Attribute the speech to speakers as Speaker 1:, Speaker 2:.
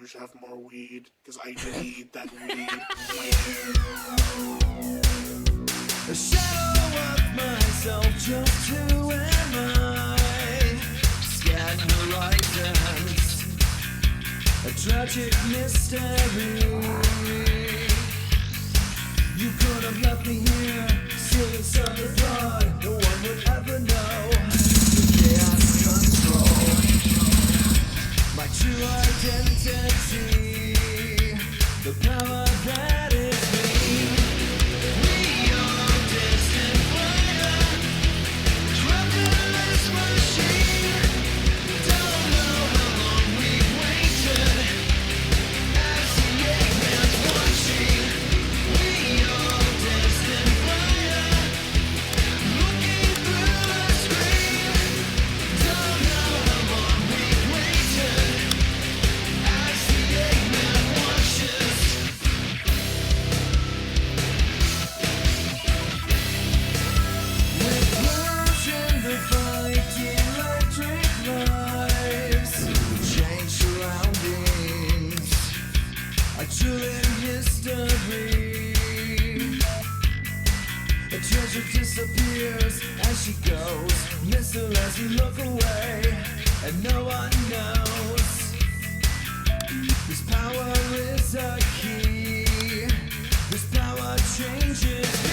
Speaker 1: should have more weed, because I need that weed.
Speaker 2: A shadow of myself, just who am I? Scan horizons, a tragic mystery. You could have left me here, sealed inside the blood. No one would ever know the chaos control. My true identity, the power that is me. We are destined for the capitalist machine. Don't know how long we've waited as the eggman's watching. We are destined for the looking through the screen. Don't know how long we've waited as the eggman watches. With words in the fight, electric lives, change surroundings, a trillion history. A treasure disappears as she goes, miss her as you look away, and no one knows. This power is a key, this power changes me.